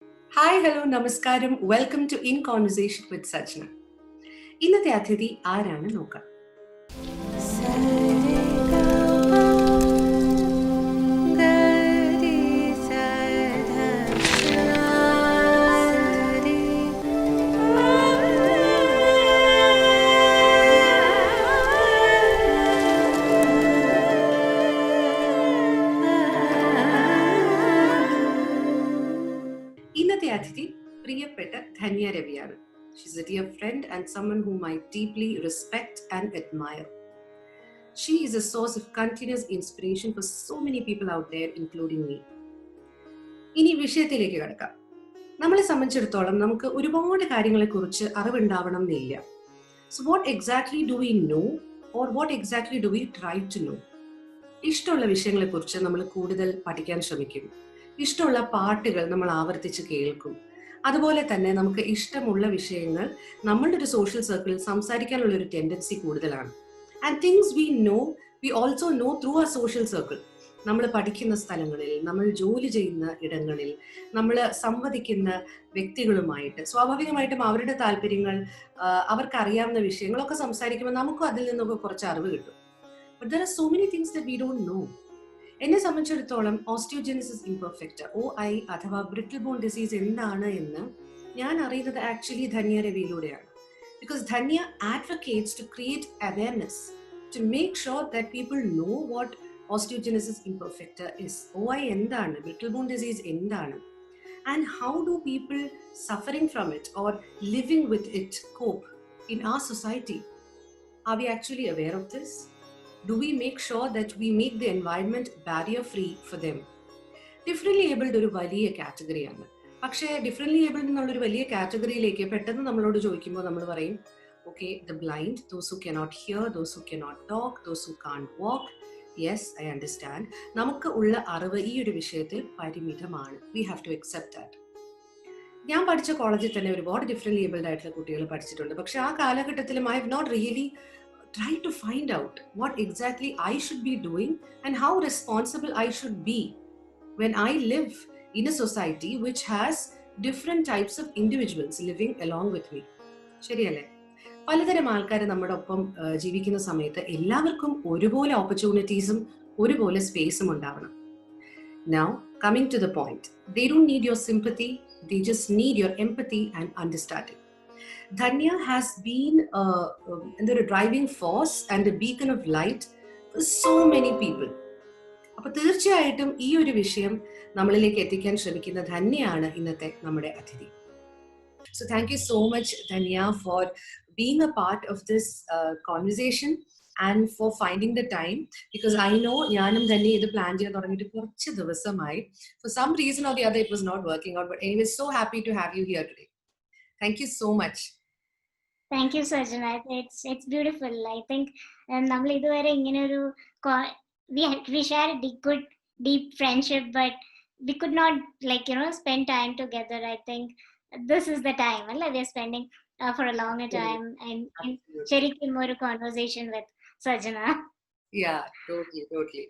Hi hello നമസ്കാരം, welcome to in conversation with Sajna. ഇന്നത്തെ അതിഥി ആരാണ് നോക്കാം. ഇന്നത്തെ അതിഥി പ്രിയപ്പെട്ട Dhanya രവിയാണ്. She's a dear friend and someone whom I deeply respect and admire. She is a source of continuous inspiration for so many people out there, including me. ഇനി വിഷയത്തിലേക്ക് കിടക്കാം. നമ്മളെ സംബന്ധിച്ചിടത്തോളം നമുക്ക് ഒരുപാട് കാര്യങ്ങളെക്കുറിച്ച് അറിവുണ്ടാവണം എന്നില്ല. So what exactly do we know or what exactly do we try to know? ഇഷ്ടമുള്ള വിഷയങ്ങളെക്കുറിച്ച് നമ്മൾ കൂടുതൽ പഠിക്കാൻ ശ്രമിക്കും. ഇഷ്ടമുള്ള പാട്ടുകൾ നമ്മൾ ആവർത്തിച്ച് കേൾക്കും. അതുപോലെ തന്നെ നമുക്ക് ഇഷ്ടമുള്ള വിഷയങ്ങൾ നമ്മളുടെ ഒരു സോഷ്യൽ സർക്കിളിൽ സംസാരിക്കാനുള്ള ഒരു ടെൻഡൻസി കൂടുതലാണ്. And things we know, we also know through ആ സോഷ്യൽ സർക്കിൾ. നമ്മൾ പഠിക്കുന്ന സ്ഥലങ്ങളിൽ, നമ്മൾ ജോലി ചെയ്യുന്ന ഇടങ്ങളിൽ, നമ്മൾ സംവദിക്കുന്ന വ്യക്തികളുമായിട്ട് സ്വാഭാവികമായിട്ടും അവരുടെ താല്പര്യങ്ങൾ, അവർക്കറിയാവുന്ന വിഷയങ്ങളൊക്കെ സംസാരിക്കുമ്പോൾ നമുക്കും അതിൽ നിന്നൊക്കെ കുറച്ച് അറിവ് കിട്ടും. But there are so many things that we don't know. എന്നെ സംബന്ധിച്ചിടത്തോളം ഓസ്റ്റിയോജെനിസിസ് ഇംപെർഫെക്റ്റ OI അഥവാ ബ്രിട്ടിൽ ബോൺ ഡിസീസ് എന്താണ് എന്ന് ഞാൻ അറിയുന്നത് ആക്ച്വലി ധന്യ രവിയിലൂടെയാണ്. Because Dhanya advocates to create awareness, to make sure that people know what osteogenesis imperfecta is. OI എന്താണ്, brittle bone disease എന്താണ്, and how do people suffering from it or living with it cope in our society? Are we actually aware of this? Do we make sure that we make the environment barrier free for them? Differently abled ഒരു വലിയ കാറ്റഗറിയാണ്. പക്ഷേ differently abled എന്നുള്ളൊരു വലിയ കാറ്റഗറിയിലേക്ക് പെട്ടെന്ന് നമ്മളോട് ചോദിക്കുമ്പോൾ നമ്മൾ പറയും, okay, the blind, those who cannot hear, those who cannot talk, those who can't walk. Yes, I understand. നമുക്ക് ഉള്ള അറിവ് ഈ ഒരു വിഷയത്തിൽ പരിമിതമാണ്. We have to accept that. ഞാൻ പഠിച്ച കോളേജിൽ തന്നെ ഒരുപാട് ഡിഫറെൻ്റ്ലി ഏബിൾഡ് ആയിട്ടുള്ള കുട്ടികൾ പഠിച്ചിട്ടുണ്ട്. പക്ഷേ ആ കാലഘട്ടത്തിലും I have not really try to find out what exactly I should be doing and how responsible I should be when I live in a society which has different types of individuals living along with me. ശരിയല്ലേ? പലതരം ആൾക്കാർ നമ്മുടെ ഒപ്പം ജീവിക്കുന്ന സമയത്ത് എല്ലാവർക്കും ഒരുപോലെ ഓപ്പർച്യൂണിറ്റീസും ഒരുപോലെ സ്പേസും ഉണ്ടാവണം. Now, coming to the point, they don't need your sympathy, they just need your empathy and understanding. Dhanya has been a driving force and a beacon of light for so many people. അപ്പോൾ തീർച്ചയായിട്ടും ഈ ഒരു വിഷയം നമ്മളിലേക്ക് എത്തിക്കാൻ ശ്രമിക്കുന്ന ധന്യയാണ് ഇന്നത്തെ നമ്മുടെ അതിഥി. So thank you so much, Dhanya, for being a part of this conversation and for finding the time, because I know ഞാനും ധന്യ ഇത് പ്ലാൻ ചെയ്യാൻ തുടങ്ങിയിട്ട് കുറച്ച് ദിവസമായി. For some reason or the other it was not working out, but anyway, so happy to have you here today. Thank you so much. Thank you, Sajna. It's beautiful. I think നമ്മൾ ഇതുവരെ ഇങ്ങനെ ഒരു we share a good deep friendship, but we could not spend time together. I think this is the time we are spending for a longer time and sharing more conversation with Sajna. Yeah, totally.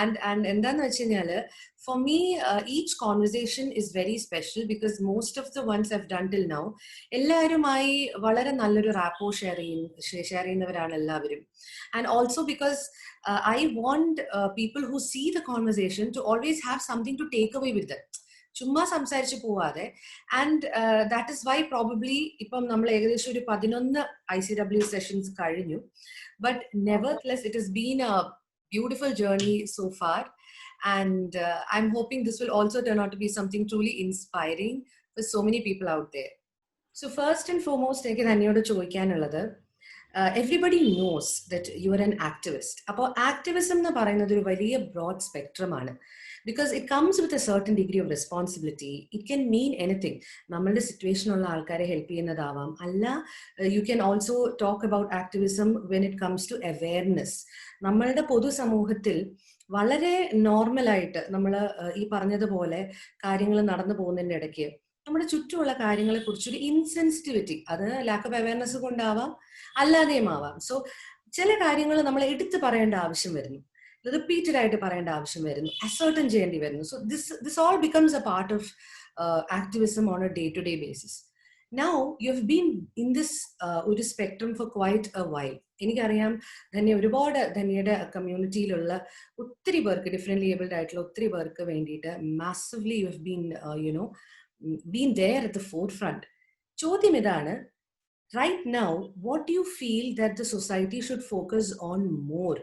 And എന്താന്ന് വെച്ചുകഴിഞ്ഞാല്, for me, each conversation is very special because most of the ones I've done till now, എല്ലാവരുമായി വളരെ നല്ലൊരു rapport share ചെയ്യുന്നവരാണ് എല്ലാവരും. And also because I want people who see the conversation to always have something to take away with them. ചുമ്മാ സംസാരിച്ച് പോവാതെ. And that is why probably ഇപ്പം നമ്മൾ ഏകദേശം ഒരു 11 ICW സെഷൻസ് കഴിഞ്ഞു. But nevertheless it has been a beautiful journey so far, and I am hoping this will also turn out to be something truly inspiring for so many people out there. So first and foremost എനിക്ക് തന്നെയോട് ചോദിക്കാനുള്ളത്, everybody knows that you are an activist. അപ്പോൾ activism എന്ന് പറയുന്നത് ഒരു വലിയ broad സ്പെക്ട്രമാണ്. Because it comes with a certain degree of responsibility. It can mean anything. നമ്മളുടെ സിറ്റുവേഷനുള്ള ആൾക്കാരെ ഹെൽപ്പ് ചെയ്യുന്നതാവാം. അല്ല, you can also talk about activism when it comes to awareness. നമ്മളുടെ പൊതുസമൂഹത്തിൽ വളരെ നോർമലായിട്ട് നമ്മൾ ഈ പറഞ്ഞതുപോലെ കാര്യങ്ങൾ നടന്നു പോകുന്നതിൻ്റെ ഇടയ്ക്ക് നമ്മുടെ ചുറ്റുമുള്ള കാര്യങ്ങളെ കുറിച്ചൊരു ഇൻസെൻസിറ്റിവിറ്റി, അത് ലാക്ക് ഓഫ് അവയർനെസ് കൊണ്ടാവാം, അല്ലാതെയും ആവാം. സോ ചില കാര്യങ്ങൾ നമ്മൾ എടുത്തു പറയേണ്ട ആവശ്യം വരുന്നു, റിപ്പീറ്റഡ് ആയിട്ട് പറയേണ്ട ആവശ്യം വരുന്നു, അസർട്ടൻ ചെയ്യേണ്ടി വരുന്നു. So this all becomes A part of activism on a day-to-day basis. Now you've been in this spectrum for quite a while. എനിക്കറിയാം തന്നെ ഒരുപാട് ധന്യയുടെ കമ്മ്യൂണിറ്റിയിലുള്ള ഒത്തിരി പേർക്ക് ഡിഫറെൻ്റ്ലി ഏബിൾഡ് ആയിട്ടുള്ള ഒത്തിരി പേർക്ക് വേണ്ടിയിട്ട് മാസively you have been been there at the forefront. ചോദ്യം ഇതാണ്, right now what do you feel that the society should focus on more,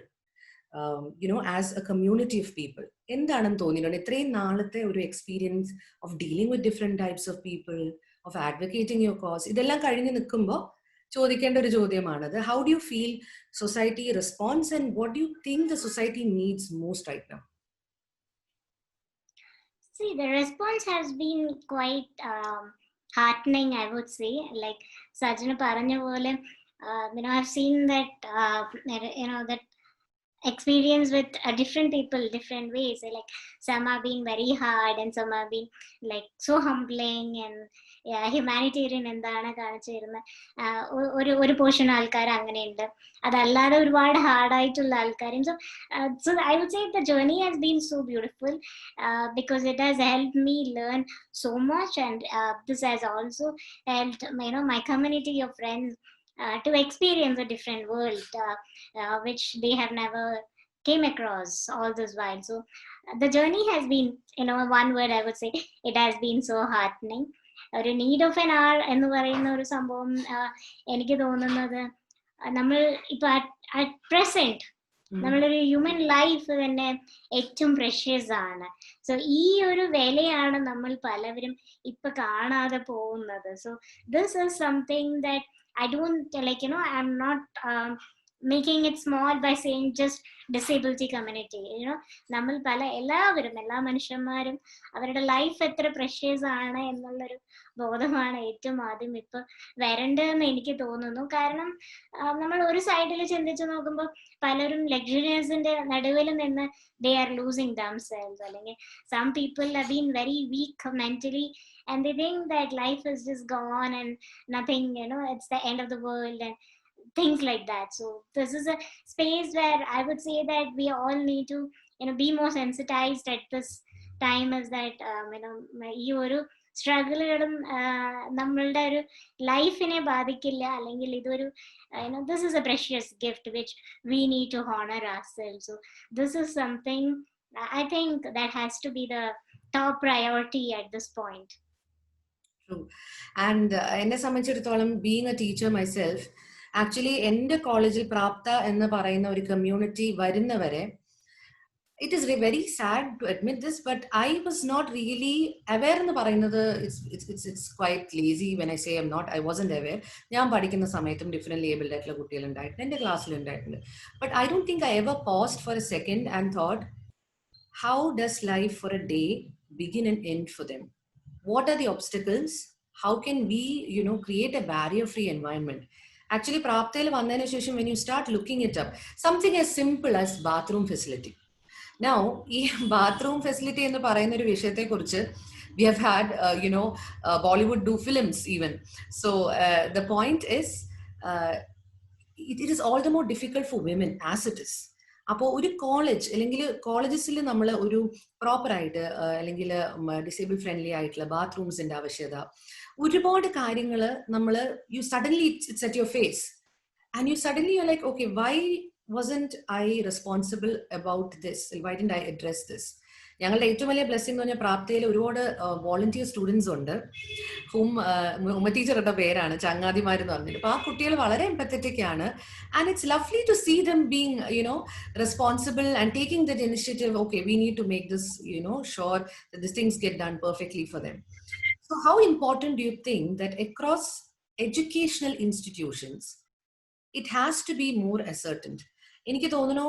as a community of people? എന്താണെന്ന് തോന്നിയിട്ടുണ്ട് ഇത്രയും നാളത്തെ ഒരു experience of dealing with different types of people, of advocating your cause, ഇതെല്ലാം കഴിഞ്ഞ് നിൽക്കുമ്പോൾ ചോദിക്കേണ്ട ഒരു ചോദ്യമാണത്. How do you feel society response and what do you think the society needs most right now? See, the response has been quite heartening, I would say. Like Sajana paranja pole, I've seen that that experience with different people, different ways. Like some are being very hard and some are being like so humbling and humanitarian എന്താണ് കാണിച്ചിരുന്നത്. ഒരു portion ആൾക്കാർ അങ്ങനെയുണ്ട്, അതല്ലാതെ ഒരുപാട് ഹാർഡായിട്ടുള്ള ആൾക്കാരും. So I would say the journey has been so beautiful because it has helped me learn so much, and this has also helped my community of friends to experience a different world which they have never came across all this while. So the journey has been, one word I would say, it has been so heartening. ഒരു need of N R എന്ന് പറയുന്ന ഒരു സംഭവം എനിക്ക് തോന്നുന്നത് നമ്മൾ ഇപ്പൊ at present നമ്മളൊരു ഹ്യൂമൻ ലൈഫ് തന്നെ ഏറ്റവും പ്രഷ്യസ് ആണ്. സോ ഈ ഒരു വിലയാണ് നമ്മൾ പലവരും ഇപ്പൊ കാണാതെ പോകുന്നത്. So this is something that I don't I'm not making it small by saying just disability community. നമ്മൾ എല്ലാവരും എല്ലാ മനുഷ്യന്മാരും അവരുടെ ലൈഫ് എത്ര പ്രഷ്യസ് ആണ് എന്നുള്ളൊരു ബോധമാണ് ഏറ്റവും ആദ്യം ഇപ്പൊ വരേണ്ടതെന്ന് എനിക്ക് തോന്നുന്നു. കാരണം നമ്മൾ ഒരു സൈഡിൽ ചിന്തിച്ചു നോക്കുമ്പോൾ പലരും ലക്ഷറിയസിന്റെ നടുവിൽ നിന്ന് they are losing themselves, അല്ലെങ്കിൽ some people have been very weak mentally and they think that life is just gone and nothing, it's the end of the world and things like that. So this is a space where I would say that we all need to be more sensitized at this time, is that ഈ ഒരു സ്ട്രഗിളുകളും നമ്മളുടെ ഒരു ലൈഫിനെ ബാധിക്കില്ല, അല്ലെങ്കിൽ ഇതൊരു this is a precious gift which we need to honor ourselves. So this is something I think that has to be the top priority at this point. True. And എന്നെ സംബന്ധിച്ചിടത്തോളം being a teacher myself, actually എൻ്റെ കോളേജിൽ പ്രാപ്ത എന്ന് പറയുന്ന ഒരു community വരുന്നവരെ, it is very sad to admit this, but I was not really aware എന്ന് പറയുന്നത് it's quite lazy when I say I wasn't aware. ഞാൻ പഠിക്കുന്ന സമയത്തും ഡിഫറെന്റ് ലേബിൾഡ് ആയിട്ടുള്ള കുട്ടികൾ ഉണ്ടായിട്ടുണ്ട്, എൻ്റെ ക്ലാസ്സിൽ ഉണ്ടായിട്ടുണ്ട്. But I don't think I ever paused for a second and thought, how does life for a day begin and end for them? What are the obstacles? How can we create a barrier free environment? Actually പ്രാപ്തയിൽ വന്നതിന് ശേഷം when you start looking it up, something as simple as bathroom facility. Now ഈ bathroom facility എന്ന് പറയുന്ന ഒരു വിഷയത്തെ കുറിച്ച് we have had Bollywood do films even. So the point is it is all the more difficult for women as it is. അപ്പോൾ ഒരു college അല്ലെങ്കിൽ കോളേജസിൽ നമ്മൾ ഒരു പ്രോപ്പറായിട്ട് അല്ലെങ്കിൽ ഡിസേബിൾ ഫ്രണ്ട്ലി ആയിട്ടുള്ള ബാത്റൂംസിന്റെ ആവശ്യകത, ഒരുപാട് കാര്യങ്ങൾ നമ്മൾ you suddenly it's at your face and you suddenly you like, okay, why wasn't I responsible about this? Why didn't I address this? ഞങ്ങളുടെ ഏറ്റവും വലിയ ബ്ലെസ്സിംഗ് എന്ന് പറഞ്ഞാൽ പ്രാപ്തിയിൽ ഒരുപാട് വോളണ്ടിയർ സ്റ്റുഡൻസ് ഉണ്ട്, ഉമ്മ ടീച്ചറുടെ പേരാണ് ചങ്ങാതിമാരെന്ന് പറഞ്ഞിട്ട്. അപ്പോൾ ആ കുട്ടികൾ വളരെ എംപത്തറ്റിക് ആണ്, and it's lovely to see them being responsible and taking that initiative. Okay, we need to make this sure that this things get done perfectly for them. So how important do you think that across educational institutions it has to be more ascertained? എനിക്ക് തോന്നുന്നു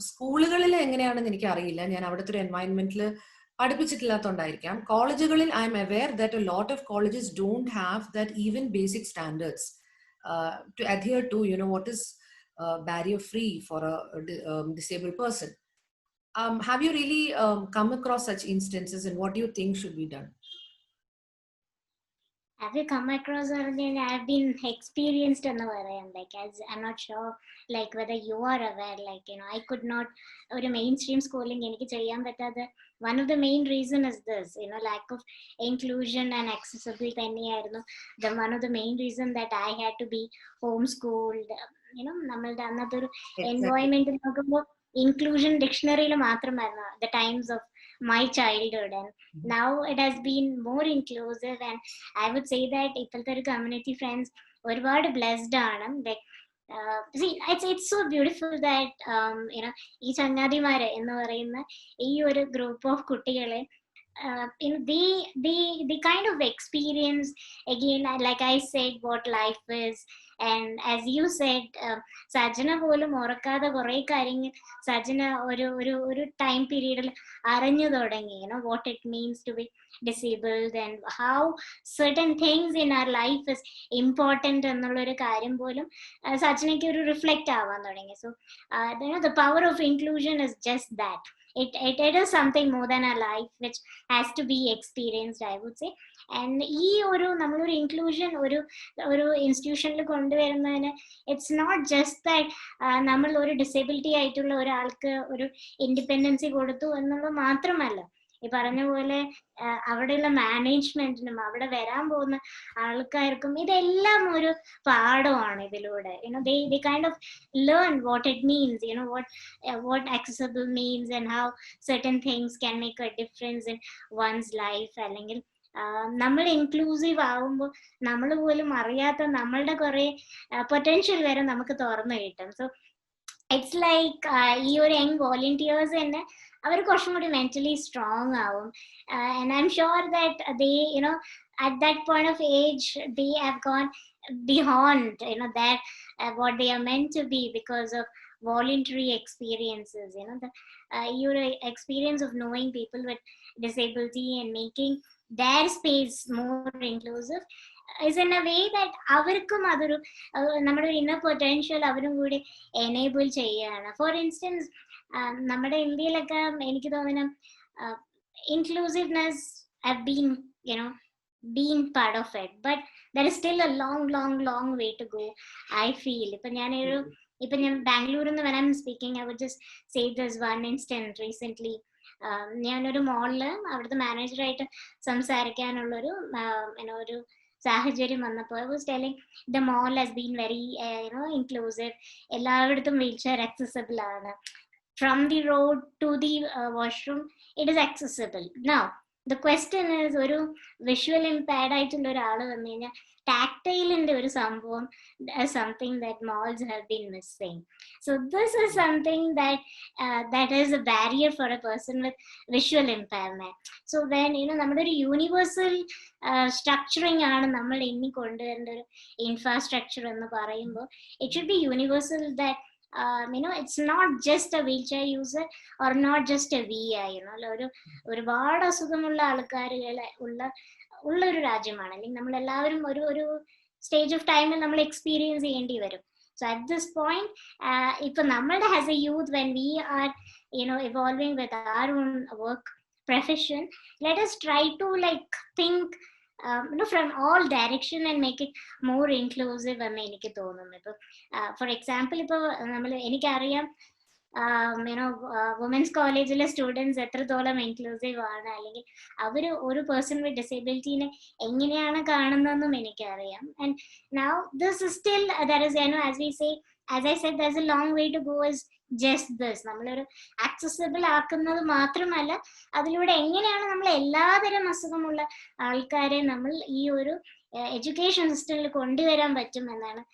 സ്കൂളുകളിൽ എങ്ങനെയാണെന്ന് എനിക്ക് അറിയില്ല, ഞാൻ അവിടുത്തെ ഒരു എൻവയൺമെന്റിൽ പഠിപ്പിച്ചിട്ടില്ലാത്തതുകൊണ്ടായിരിക്കാം. കോളേജുകളിൽ I am aware that a lot of colleges don't have that even basic standards to adhere to what is barrier free for a disabled person. Have you really come across such instances, and what do you think should be done? have you come across or I've been experienced in the way, and like, as I'm not sure like whether you are aware, like, I could not or a mainstream schooling എനിക്ക് ചെയ്യാൻ പറ്റാതെ one of the main reason is this, lack of inclusion and accessible തന്നെയായിരുന്നു the one of the main reason that I had to be homeschooled. നമ്മളുടെ അന്നത്തെ ഒരു environment നോക്കുമ്പോൾ inclusion ഡിക്ഷണറിയിൽ മാത്രമായിരുന്നു the times of my childhood, and now it has been more inclusive, and I would say that ഇപ്പോഴത്തെ ഒരു community friends ഒരുപാട് blessed ആണ്. Like, see, it's so beautiful that ഈ ചങ്ങാതിമാര് എന്ന് പറയുന്ന ഈ ഒരു ഗ്രൂപ്പ് ഓഫ് കുട്ടികളെ they kind of experience again, like I said, what life is. And as you said, Sajana പോലും ഓർക്കാതെ കുറെ കാര്യങ്ങൾ സജന ഒരു ടൈം പീരീഡിൽ അറിഞ്ഞു തുടങ്ങി, what it means to be disabled and how certain things in our life is important എന്നുള്ള ഒരു കാര്യം പോലും സജനയ്ക്ക് ഒരു റിഫ്ലക്റ്റ് ആവാൻ തുടങ്ങി. So the power of inclusion is just that. It is something more than a life which has to be experienced, I would say. And ഈ നമ്മളൊരു inclusion ഒരു ഇൻസ്റ്റിറ്റ്യൂഷനിൽ കൊണ്ടുവരുന്നതിന് it's not just that നമ്മൾ ഒരു ഡിസേബിലിറ്റി ആയിട്ടുള്ള ഒരാൾക്ക് ഒരു ഇൻഡിപെൻഡൻസി കൊടുത്തു എന്നുള്ളത് മാത്രമല്ല, ഈ പറഞ്ഞ പോലെ അവിടെയുള്ള മാനേജ്മെന്റിനും അവിടെ വരാൻ പോകുന്ന ആൾക്കാർക്കും ഇതെല്ലാം ഒരു പാഠമാണ് ഇതിലൂടെ. they kind of learn what it means, what accessible means and how certain things can make a difference in one's life. അല്ലെങ്കിൽ നമ്മൾ ഇൻക്ലൂസീവ് ആവുമ്പോൾ നമ്മൾ പോലും അറിയാത്ത നമ്മളുടെ കുറെ പൊട്ടൻഷ്യൽ വരെ നമുക്ക് തുറന്നു കിട്ടും. സോ ഇറ്റ്സ് ലൈക്ക് ഈ ഒരു യങ് വോളണ്ടിയേഴ്സ് തന്നെ അവർ കുറച്ചും കൂടി മെന്റലി സ്ട്രോങ് ആവും. And I'm sure that they, at that point of age, they have gone beyond, that what they are meant to be because of voluntary experiences. Your experience of knowing people with disability and making their space more inclusive is in a way that അവർക്കും അതൊരു നമ്മുടെ inner potential അവരും കൂടി enable ചെയ്യാണ്. For instance, നമ്മുടെ ഇന്ത്യയിലൊക്കെ എനിക്ക് തോന്നുന്നു inclusiveness have been part of it, but there is still a long way to go, I feel. ഇപ്പൊ ഞാൻ ബാംഗ്ലൂരിൽ നിന്ന് when I'm speaking, I would just say this one instance recently. ഞാനൊരു മോളില് അവിടുത്തെ മാനേജറായിട്ട് സംസാരിക്കാനുള്ളൊരു ഒരു സാഹചര്യം വന്നപ്പോൾ I was telling the mall has been very inclusive. എല്ലായിടത്തും വീൽ ചെയർ accessible ആണ്. From the road to the washroom, it is accessible. Now, the question is, ഒരു visual impaired ആയിട്ടുള്ള ഒരാൾ വന്നു കഴിഞ്ഞാൽ ടാക്ടൈലിന്റെ ഒരു സംഭവം something that malls have been missing. So this is something that is a barrier for a person with visual impairment. So when നമ്മുടെ ഒരു universal structuring ആണ് നമ്മൾ ഇനി കൊണ്ടുവരേണ്ട ഒരു ഇൻഫ്രാസ്ട്രക്ചർ എന്ന് പറയുമ്പോൾ it should be universal, that it's not just a wheelchair user or not just a VI. ഒരുപാട് അസുഖമുള്ള ആൾക്കാരുകളെ ഉള്ള ഒരു രാജ്യമാണ്. അല്ലെങ്കിൽ നമ്മൾ എല്ലാവരും ഒരു സ്റ്റേജ് ഓഫ് ടൈമിൽ നമ്മൾ എക്സ്പീരിയൻസ് ചെയ്യേണ്ടി വരും. So at this point, ഇപ്പൊ നമ്മളുടെ as a youth, when we are evolving with our own work profession, let us try to think from all direction and make it more inclusive എന്ന് എനിക്ക് തോന്നുന്നു. ഇപ്പൊ ഫോർ എക്സാമ്പിൾ, ഇപ്പൊ എനിക്കറിയാം women's കോളേജിലെ students എത്രത്തോളം ഇൻക്ലൂസീവ് ആണ്, അല്ലെങ്കിൽ അവര് ഒരു പേഴ്സൺ വിത്ത് ഡിസേബിലിറ്റീനെ എങ്ങനെയാണ് കാണുന്നതെന്നും എനിക്കറിയാം. And now this is still there is as I said, there's a long way to go is just this. നമ്മളൊരു ആക്സസിബിൾ ആക്കുന്നത് മാത്രമല്ല, അതിലൂടെ എങ്ങനെയാണ് നമ്മൾ എല്ലാതരം അസുഖമുള്ള ആൾക്കാരെ നമ്മൾ ഈ ഒരു എഡ്യൂക്കേഷൻ സിസ്റ്റമിൽ കൊണ്ടുവരാൻ പറ്റും എന്നാണ്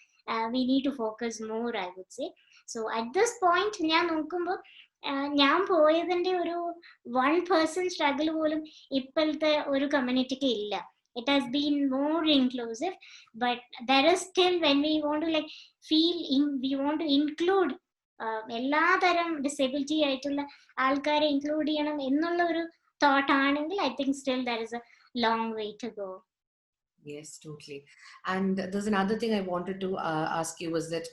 we need to focus more, I would say. So at this point, ഞാൻ നോക്കുമ്പോൾ ഞാൻ പോയതിന്റെ ഒരു 1% സ്ട്രഗിൾ പോലും ഇപ്പോഴത്തെ ഒരു കമ്മ്യൂണിറ്റിക്ക് ഇല്ല. It has been more inclusive, but there is still, when we want to we want to include എല്ലാ തരം ഡിസേബിലിറ്റി ആയിട്ടുള്ള ആൾക്കാരെ ഇൻക്ലൂഡ് ചെയ്യണം എന്നുള്ള ഒരു തോട്ട് ആണെങ്കിൽ I think still there is a long way to go. Yes, totally. And there's another thing I wanted to ask you was that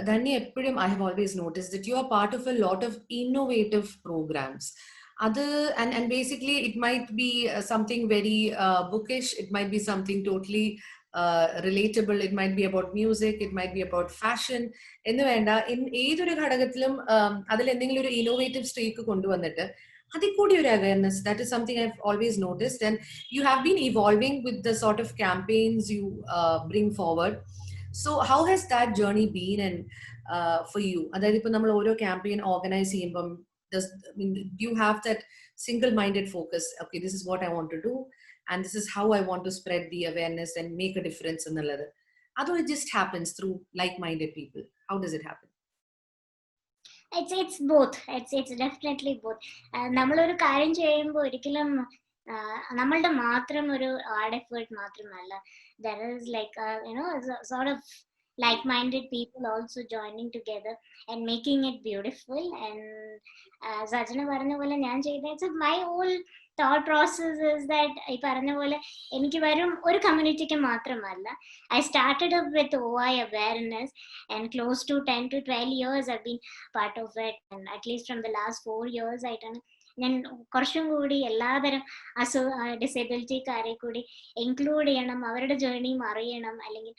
Dhanya, I have always noticed that you are part of a lot of innovative programs. Other and basically it might be something very bookish, it might be something totally relatable, it might be about music, it might be about fashion എന്ന് വേണ്ട ഏതൊരു ഘടകത്തിലും അതിൽ എന്തെങ്കിലും ഒരു innovative streak കൊണ്ടുവന്നിട്ട് അതിൽ കൂടി ഒരു awareness, that is something I've always noticed, and you have been evolving with the sort of campaigns you bring forward. So how has that journey been, and for you, അതായത് ഇപ്പൊ നമ്മൾ ഓരോ campaign organise ചെയ്യുമ്പം do you have that single-minded focus? Okay, this is what I want to do, and this is how I want to spread the awareness and make a difference in the leather. Otherwise, it just happens through like-minded people. How does it happen? It's both. It's definitely both. നമ്മളൊരു കാര്യം ചെയ്യുമ്പോൾ ഒരിക്കലും നമ്മളുടെ മാത്രം ഒരു hard effort മാത്രമല്ല. There is like sort of like-minded people also joining together and making it beautiful. And Sajana പറഞ്ഞ പോലെ ഞാൻ ചെയ്ത my whole thought process is that ഈ പറഞ്ഞ പോലെ എനിക്ക് വരും ഒരു കമ്മ്യൂണിറ്റിക്ക് മാത്രമല്ല. I started up with OI awareness, and close to 10 to 12 years I've been part of it, and at least from the last 4 years ആയിട്ടാണ് ഞാൻ കുറച്ചും കൂടി എല്ലാതരം ഡിസേബിലിറ്റിക്കാരെ കൂടി ഇൻക്ലൂഡ് ചെയ്യണം, അവരുടെ ജേർണിയും അറിയണം, അല്ലെങ്കിൽ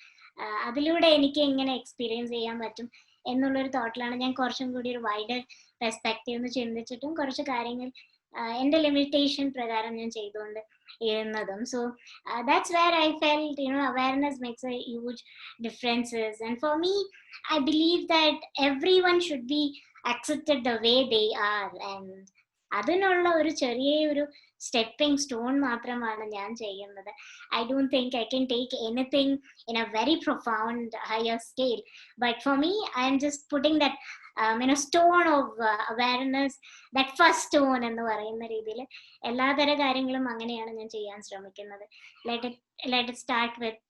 അതിലൂടെ എനിക്ക് എങ്ങനെ എക്സ്പീരിയൻസ് ചെയ്യാൻ പറ്റും എന്നുള്ളൊരു തോട്ടിലാണ് ഞാൻ കുറച്ചും കൂടി ഒരു വൈഡർ പെർസ്പെക്റ്റീവ് ചിന്തിച്ചിട്ടും കുറച്ച് കാര്യങ്ങൾ എൻ്റെ ലിമിറ്റേഷൻ പ്രകാരം ഞാൻ ചെയ്തുകൊണ്ട് ഇരുന്നതും. So that's where I felt awareness makes a huge differences, and for me I believe that everyone should be accepted the way they are, and അതിനുള്ള ഒരു ചെറിയ ഒരു സ്റ്റെപ്പിംഗ് സ്റ്റോൺ മാത്രമാണ് ഞാൻ ചെയ്യുന്നത്. I don't think I can take anything in a very profound higher scale, but for me I am just putting that stone of awareness, that first stone എന്ന് പറയുന്ന രീതിയിൽ എല്ലാതര കാര്യങ്ങളും അങ്ങനെയാണ് ഞാൻ ചെയ്യാൻ ശ്രമിക്കുന്നത്. let it start with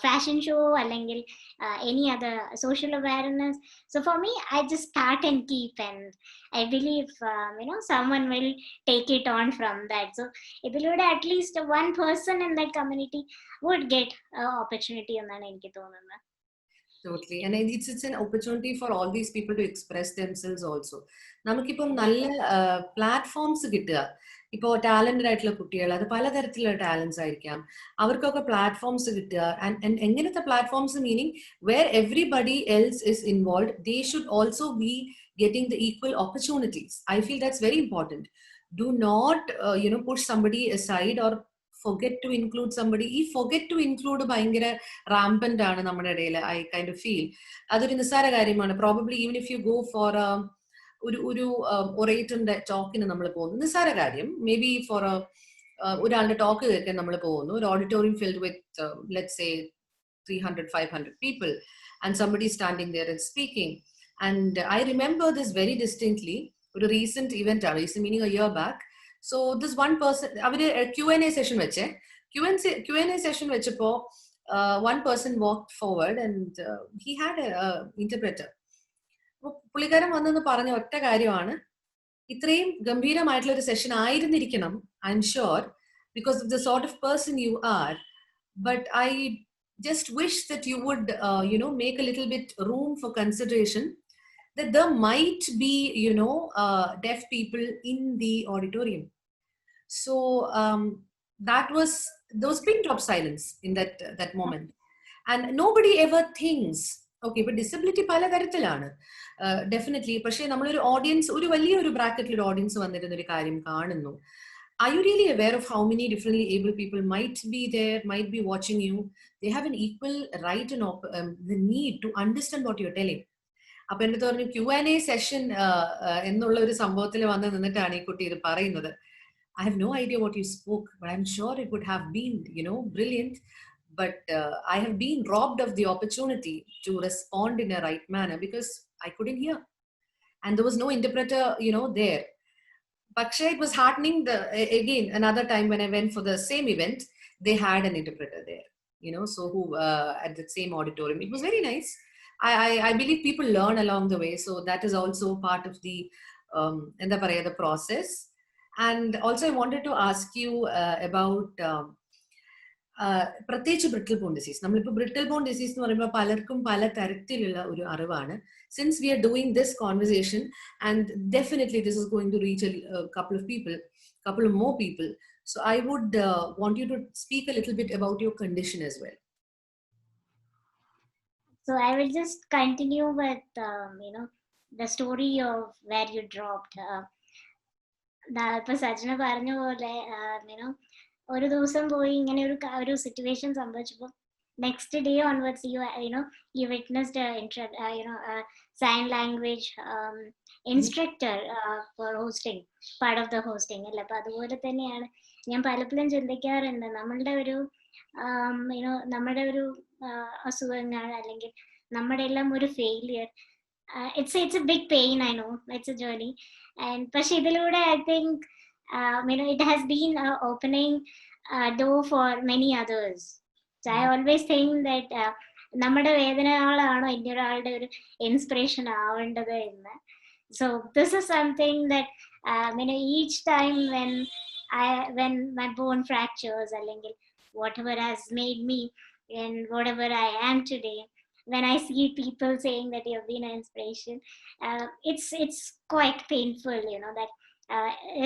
fashion show അല്ലെങ്കിൽ any other social awareness. So for me I just start and keep, and I believe someone will take it on from that. So ഇതിലൂടെ at least one person in that community would get opportunity എന്നാണ് എനിക്ക് തോന്നുന്നത്. Totally, and it's an opportunity for all these people to express themselves also. നമുക്കിപ്പം നല്ല platforms കിട്ടുക, ഇപ്പോൾ talented ആയിട്ടുള്ള കുട്ടികൾ, അത് പലതരത്തിലുള്ള ടാലൻസ് ആയിരിക്കാം, അവർക്കൊക്കെ പ്ലാറ്റ്ഫോംസ് കിട്ടുക. ആൻഡ് എങ്ങനത്തെ platforms meaning where everybody else is involve, they should also be getting the equal opportunities. I feel that's very important. Do not push somebody aside or forget to include somebody. ഈ forget to include ഭയങ്കര rampant ആണ് നമ്മുടെ ഇടയിൽ. I kind of feel അതൊരു നിസ്സാര കാര്യമാണ്. Probably even if you go for ഒരു ഒറേറ്ററിന്റെ ടോക്കിന് നമ്മൾ പോകുന്നു, നിസ്സാര കാര്യം. മേ ബി ഫോർ ഒരാളുടെ ടോക്ക് കേൾക്കാൻ നമ്മൾ പോകുന്നു, ഒരു auditorium filled with let's say 300-500 people, and somebody standing there and speaking. And I remember this very distinctly. ഒരു recent event ആണ്, recent meaning a year back. So this one person, അവര് Q&A session വെച്ചേ, Q&A session വെച്ചപ്പോ one person walked forward and he had a interpreter. പുള്ളിക്കാരൻ വന്നെന്ന് പറഞ്ഞ ഒറ്റ കാര്യമാണ്, ഇത്രയും ഗംഭീരമായിട്ടുള്ള ഒരു സെഷൻ ആയിരുന്നിരിക്കണം, I am sure, because of the sort of person you are, but I just wish that you would make a little bit room for consideration that there might be deaf people in the auditorium. So there was pin drop silence in that moment, and nobody ever thinks, okay, but disability പല തരത്തിലാണ് definitely. പക്ഷേ നമ്മളൊരു audience, ഒരു വലിയൊരു ബ്രാക്കറ്റിൽ audience വന്നിരുന്ന ഒരു കാര്യം കാണുന്നു. Are you really aware of how many differently able people might be there, might be watching you? They have an equal right and the need to understand what you're telling. അപ്പൊ എന്റെ തോന്നുന്നു Q&A session എന്നുള്ള ഒരു സംഭവത്തിൽ വന്ന് നിന്നിട്ടാണ് ഈ കുട്ടി ഇത് പറയുന്നത്. I have no idea what you spoke, but I'm sure it would have been, brilliant. But I have been robbed of the opportunity to respond in a right manner because I couldn't hear. And there was no interpreter, there. But it was heartening. Again, another time when I went for the same event, they had an interpreter there, so who at the same auditorium. It was very nice. I believe people learn along the way. So that is also part of the the process. And also I wanted to ask you about പ്രത്യേകിച്ച് brittle bone disease. നമ്മളിപ്പോൾ brittle bone disease എന്ന് പറയുമ്പോൾ പലർക്കും പല തരത്തിലുള്ള ഒരു അറിവാണ്. Since we are doing this conversation, and definitely this is going to reach a couple of people, couple of more people. So I would want you to speak a little bit about your condition as well. So I will just continue with, the story of where you dropped. ഇപ്പൊ സജ്ന പറഞ്ഞ പോലെ ഒരു ദിവസം പോയി ഇങ്ങനെ ഒരു situation സംഭവിച്ചപ്പോൾ next day onwards you witnessed sign language instructor for hosting, part of the hosting അല്ല. അപ്പൊ അതുപോലെ തന്നെയാണ് ഞാൻ പലപ്പോഴും ചിന്തിക്കാറുണ്ട്, നമ്മളുടെ ഒരു നമ്മുടെ ഒരു അസുഖങ്ങൾ അല്ലെങ്കിൽ നമ്മുടെ എല്ലാം ഒരു failure, it's a big pain, I know, it's a journey, and പക്ഷെ ഇതിലൂടെ I think it has been opening door for many others. So I always think that നമ്മുടെ വേദനകളാണോ ഇന്നൊരാളുടെ ഒരു ഇൻസ്പിറേഷൻ ആവേണ്ടത് എന്ന്. So this is something that each time when my bone fractures, അല്ലെങ്കിൽ whatever has made me and whatever I am today, when I see people saying that you have been an inspiration, it's quite painful, that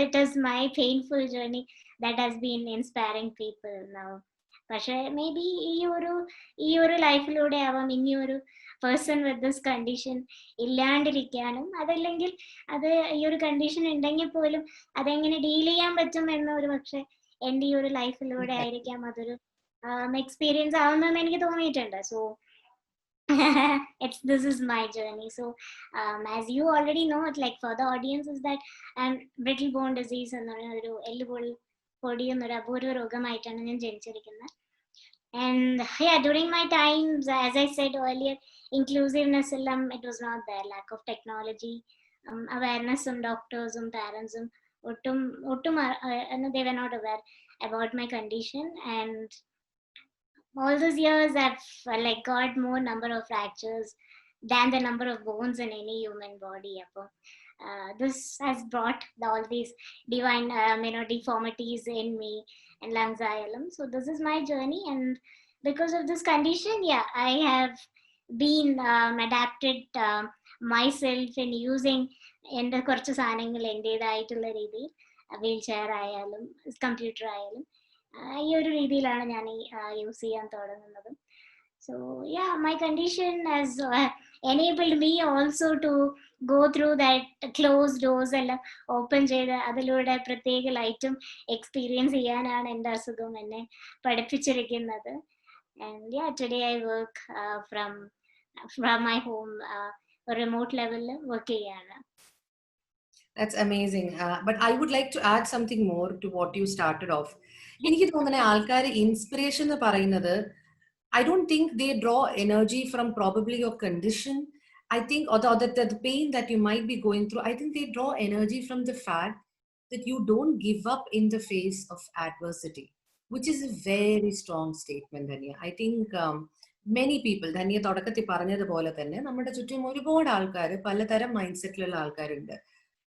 it is my painful journey that has been inspiring people now. പക്ഷെ may be ഈ ഒരു ലൈഫിലൂടെ ആവാം ഇനി ഒരു person with this condition ഇല്ലാണ്ടിരിക്കാനും, അതല്ലെങ്കിൽ അത് ഈ ഒരു കണ്ടീഷൻ ഉണ്ടെങ്കിൽ പോലും അതെങ്ങനെ ഡീൽ ചെയ്യാൻ പറ്റും എന്ന ഒരു പക്ഷെ എൻ്റെ ഈ ഒരു ലൈഫിലൂടെ ആയിരിക്കാം അതൊരു എക്സ്പീരിയൻസ് ആവുന്നതെന്ന് എനിക്ക് തോന്നിയിട്ടുണ്ട്. So this is my journey. So as you already know, like for the audience, is that brittle bone disease എന്നൊരു എല്ലുപൊടി എന്നൊരു അപൂർവ രോഗമായിട്ടാണ് ഞാൻ ജനിച്ചിരിക്കുന്നത്. And yeah, during my times, as I said earlier, inclusiveness എല്ലാം it was not there, lack of technology, awareness doctors parents ഒട്ടും they were not aware about my condition. And all those years I've got more number of fractures than the number of bones in any human body. This has brought all these divine deformities in me and lungs asylum. So this is my journey, and because of this condition, yeah, I have been adapted myself in using എൻ്റെ കുറച്ച് സാധനങ്ങൾ എൻ്റെതായിട്ടുള്ള രീതിയിൽ, wheel chair ആയാലും computer ആയാലും ഈ ഒരു രീതിയിലാണ് ഞാൻ യൂസ് ചെയ്യാൻ തുടങ്ങുന്നത്. So yeah, my condition has enabled me also to go through that closed doors എല്ലാം ഓപ്പൺ ചെയ്ത് അതിലൂടെ പ്രത്യേക ലൈറ്റും എക്സ്പീരിയൻസ് ചെയ്യാനാണ് എൻ്റെ അസുഖം എന്നെ പഠിപ്പിച്ചിരിക്കുന്നത്. And yeah, today I work from my home, remote level work ചെയ്യാണ്. That's amazing. But I would like to add something more to what you started off. എനിക്ക് തോന്നുന്ന ആൾക്കാർ ഇൻസ്പിറേഷൻ എന്ന് പറയുന്നത്, I don't think they draw energy from probably your condition. I think, or the pain that you might be going through, I think they draw energy from the fact that you don't give up in the face of adversity, which is a very strong statement, Dhanya. I think many people, Dhanya തുടക്കത്തിൽ പറഞ്ഞതുപോലെ തന്നെ നമ്മുടെ ചുറ്റും ഒരുപാട് ആൾക്കാർ പലതരം mind സെറ്റിലുള്ള ആൾക്കാരുണ്ട്.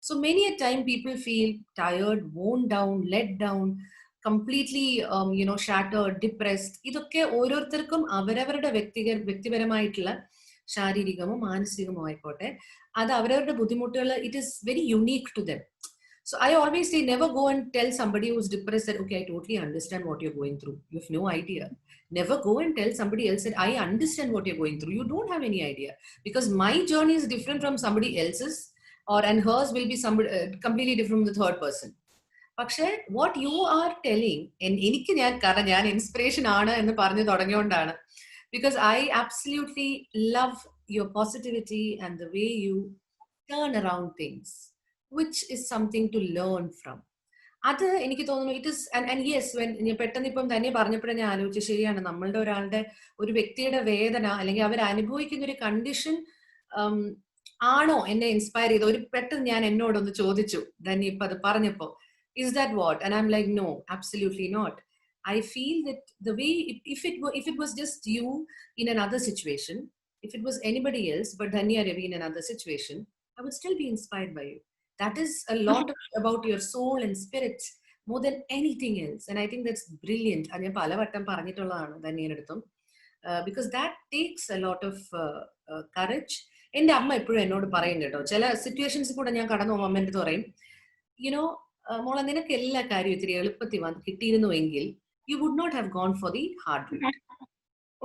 So many a time people feel tired, worn down, let down, completely shattered, depressed. ഇതൊക്കെ ഓരോരുത്തർക്കും അവരവരുടെ വ്യക്തിപരമായിട്ടുള്ള ശാരീരികമോ മാനസികമോ ആയിക്കോട്ടെ, അത് അവരവരുടെ ബുദ്ധിമുട്ടുകൾ, it is very unique to them. So I always say, never go and tell somebody who's depressed that, okay, I totally understand what you're going through. You have no idea. Never go and tell somebody else that I understand what you're going through. You don't have any idea, because my journey is different from somebody else's, and hers will be somebody completely different from the third person. പക്ഷേ what you are telling, എനിക്ക് ഞാൻ inspiration ആണ് എന്ന് പറഞ്ഞു തുടങ്ങിയോണ്ടാണ്, because I absolutely love your positivity and the way you turn around things, which is something to learn from. അത് എനിക്ക് തോന്നുന്നു it is, and yes, when പെട്ടെന്ന് ഇപ്പം തന്നെ പറഞ്ഞപ്പോഴേ ഞാൻ ആലോചിച്ചു, ശരിയാണ്, നമ്മളുടെ ഒരു വ്യക്തിയുടെ വേദന അല്ലെങ്കിൽ അവർ അനുഭവിക്കുന്ന ഒരു കണ്ടീഷൻ ആണോ എന്നെ ഇൻസ്പയർ ചെയ്ത് ഒരു പെട്ടെന്ന് ഞാൻ എന്നോടൊന്ന് ചോദിച്ചു തന്നെ ഇപ്പൊ അത് പറഞ്ഞപ്പോ, is that what? And I'm like, no, absolutely not. I feel that the way, if it was just you in another situation, if it was anybody else but Dhanya Ravi in another situation, I would still be inspired by you. That is a lot about your soul and spirit, more than anything else. And I think that's brilliant. And ഞാൻ പലവട്ടം പറഞ്ഞിട്ടുള്ളതാണ് ധന്യയുടെ അടുത്തും. Because that takes a lot of courage. എൻ്റെ അമ്മ എപ്പോഴും എന്നോട് പറയും കേട്ടോ, ചില സിറ്റുവേഷൻസ് കൂടെ ഞാൻ കടന്നു പോകുമ്പോൾ അമ്മ എൻ്റെ പറയും, യുനോ മോളെ നിനക്ക് എല്ലാ കാര്യവും ഇത്തിരി എളുപ്പത്തിൽ വന്ന് കിട്ടിയിരുന്നുവെങ്കിൽ you would not have gone for the hard route.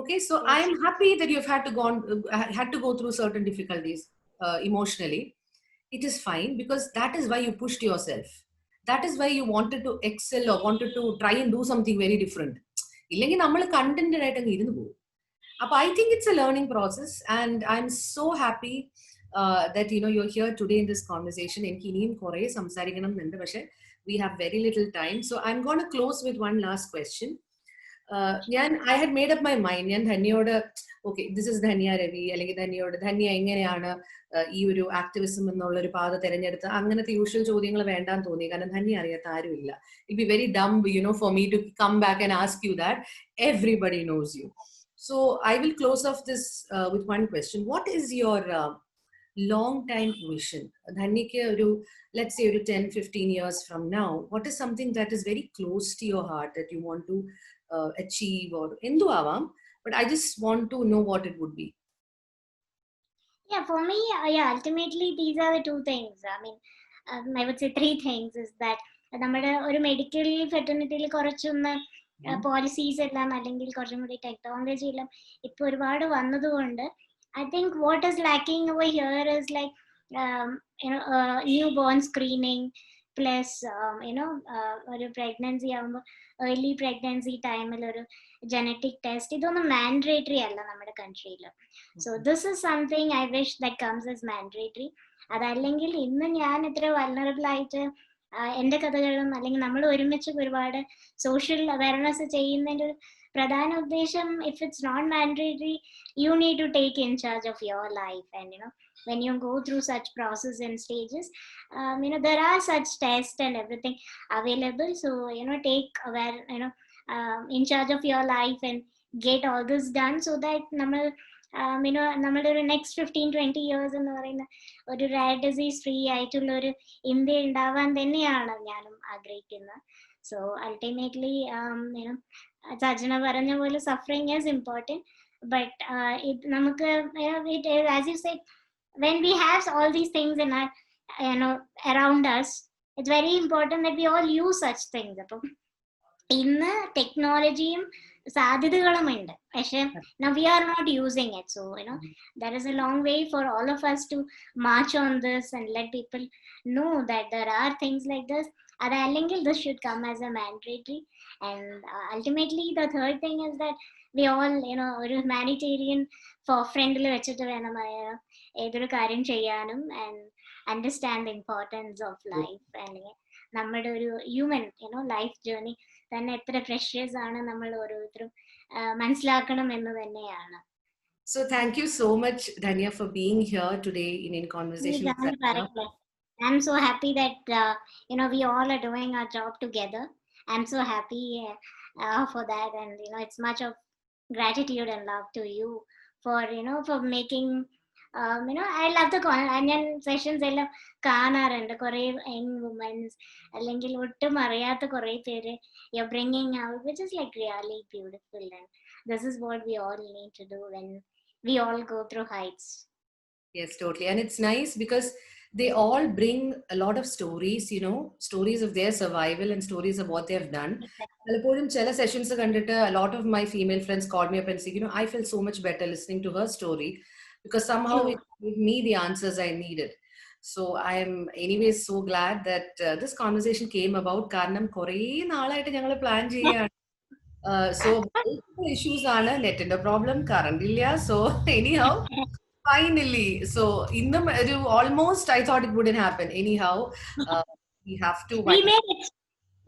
Okay, so I am happy that you've had to go through certain difficulties emotionally. It is fine, because that is why you pushed yourself. That is why you wanted to excel or wanted to try and do something very different. ഇല്ലെങ്കിൽ നമ്മൾ contented ആയിട്ട് അങ്ങ് ഇരുന്ന് പോകും. അപ്പോൾ I think it's a learning process, and I'm so happy that you're here today in this conversation. എനിക്ക് ഇനിയും കുറേ സംസാരിക്കണം എന്നുണ്ട്, പക്ഷേ we have very little time. So I'm going to close with one last question. I had made up my mind. ഞാൻ ധന്യയോട്, okay, this is Dhanya Ravi, അല്ലെങ്കിൽ ധന്യയോട് ധന്യ എങ്ങനെയാണ് ഈ ഒരു ആക്ടിവിസം എന്നുള്ള ഒരു പാത തിരഞ്ഞെടുത്ത്, അങ്ങനത്തെ യൂഷ്വൽ ചോദ്യങ്ങൾ വേണ്ടാന്ന് തോന്നി. കാരണം ധന്യ അറിയാത്ത ആരുമില്ല. It'd be very dumb, for me to come back and ask you that. Everybody knows you. So I will close off this with one question. What is your long time vision? Dhanyake let's say 10-15 years from now, what is something that is very close to your heart that you want to achieve, or endu avam, but I just want to know what it would be. Yeah, for me, ultimately these are the two things. I mean, I would say three things. Is that നമ്മുടെ ഒരു medical ഫെറ്റർണിറ്റിയിൽ കുറച്ചൊന്ന് policies എല്ലാം അല്ലെങ്കിൽ കുറച്ചും കൂടി technology എല്ലാം ഇപ്പൊ ഒരുപാട് വന്നതുകൊണ്ട് I think what is lacking over here is like newborn screening plus ഒരു pregnancy ആവുമ്പോൾ early pregnancy ടൈമിൽ ഒരു genetic test. ഇതൊന്നും mandatory അല്ല നമ്മുടെ കൺട്രിയിൽ. So this is something I wish that comes as mandatory. അതല്ലെങ്കിൽ ഇന്ന് ഞാൻ ഇത്ര vulnerable ആയിട്ട് എൻ്റെ കഥകളും അല്ലെങ്കിൽ നമ്മൾ ഒരുമിച്ച് ഒരുപാട് സോഷ്യൽ അവയർനെസ് ചെയ്യുന്നതിൻ്റെ ഒരു പ്രധാന ഉദ്ദേശം, if it's not mandatory, you need to take in charge of your life. And when you go through such process and stages, there are such tests and everything available. So take aware, in charge of your life and get all this done, so that നമ്മുടെ ഒരു next 15-20 years എന്ന് പറയുന്ന ഒരു rare disease free ആയിട്ടുള്ള ഒരു India ഉണ്ടാവാൻ തന്നെയാണ് ഞാനും ആഗ്രഹിക്കുന്നത്. സോ അൾട്ടിമേറ്റ്ലി സജന പറഞ്ഞ പോലെ സഫറിങ് ഈസ് ഇമ്പോർട്ടൻറ്റ്, ബട്ട് നമുക്ക് as you said, when we have all these things in our around us, it's very important that we all use such things. അപ്പം ഇന്ന് ടെക്നോളജിയും സാധ്യതകളുമുണ്ട്, പക്ഷെ now we are not using it. So there is a long way for all of us to march on this and let people know that there are things like this. അതല്ലെങ്കിൽ this should come as a mandatory. And ultimately the third thing is that we all ഒരു humanitarian ഫ്രണ്ടിൽ വെച്ചിട്ട് വേണം ഏതൊരു കാര്യം ചെയ്യാനും, and understand the importance of life. അല്ലെങ്കിൽ നമ്മുടെ ഒരു ഹ്യൂമൻ ലൈഫ് ജേർണി തന്നെ എത്ര പ്രഷ്യസ് ആണ് നമ്മൾ ഓരോരുത്തരും മനസ്സിലാക്കണം എന്ന് തന്നെയാണ്. So thank you so much, Dhanya, for being here today in Conversation. I'm so happy that we all are doing our job together. I'm so happy for that, and it's much of gratitude and love to you for making I love the ഞാൻ sessions എല്ലാം കാണാറുണ്ട്. കുറേ young women's അല്ലെങ്കിൽ ഒട്ടും അറിയാത്ത കുറേ പേര് you're bringing out, which is like really beautiful, and this is what we all need to do when we all go through heights. Yes, totally. And it's nice because they all bring a lot of stories, stories of their survival and stories of what they have done. Palaporum chela sessions kandittu a lot of my female friends called me up and said, I felt so much better listening to her story, because somehow it gave me the answers I needed. So I am anyways so glad that this conversation came about. Karanam kore naalayitte njangal plan cheyyanu. So issues aanu, net inde problem, current illa. So anyhow, finally, so in the almost I thought it wouldn't happen. Anyhow, we have to.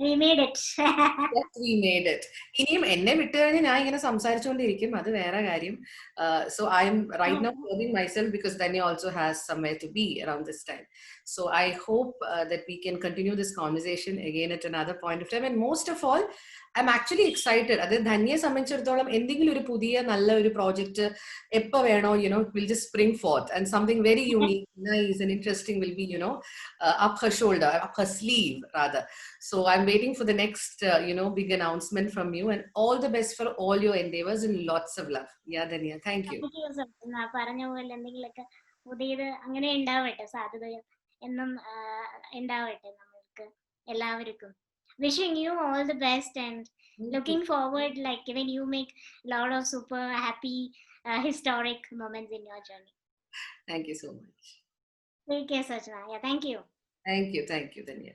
We made it. Yes, we made it. ഇനിയും എന്നെ വിട്ട് കഴിഞ്ഞ് ഞാൻ ഇങ്ങനെ സംസാരിച്ചുകൊണ്ടിരിക്കും, അത് വേറെ കാര്യം. So I am right now serving myself, because Dhanya also has somewhere to be around this time. So I hope that we can continue this conversation again at another point of time. And most of all, I'm actually excited. അതായത് ധന്യയെ സംബന്ധിച്ചിടത്തോളം എന്തെങ്കിലും ഒരു പുതിയ നല്ല ഒരു project എപ്പോ വേണോ, will just spring forth, and something very unique, nice and interesting will be, up her shoulder, up her sleeve rather. So I'm waiting for the next, big announcement from you, and all the best for all your endeavors and lots of love. Yeah, Dhanya, thank you. പറഞ്ഞ പോലെ എന്തെങ്കിലുമൊക്കെ പുതിയത് അങ്ങനെ ഉണ്ടാവട്ടെ, സാധ്യതകൾ എന്നും ഉണ്ടാവട്ടെ നമ്മൾക്ക് എല്ലാവർക്കും. Wishing you all the best and looking forward, like when you make a lot of super happy historic moments in your journey. Thank you so much. Take care, Sajna. Yeah, thank you. Thank you, Dhanya.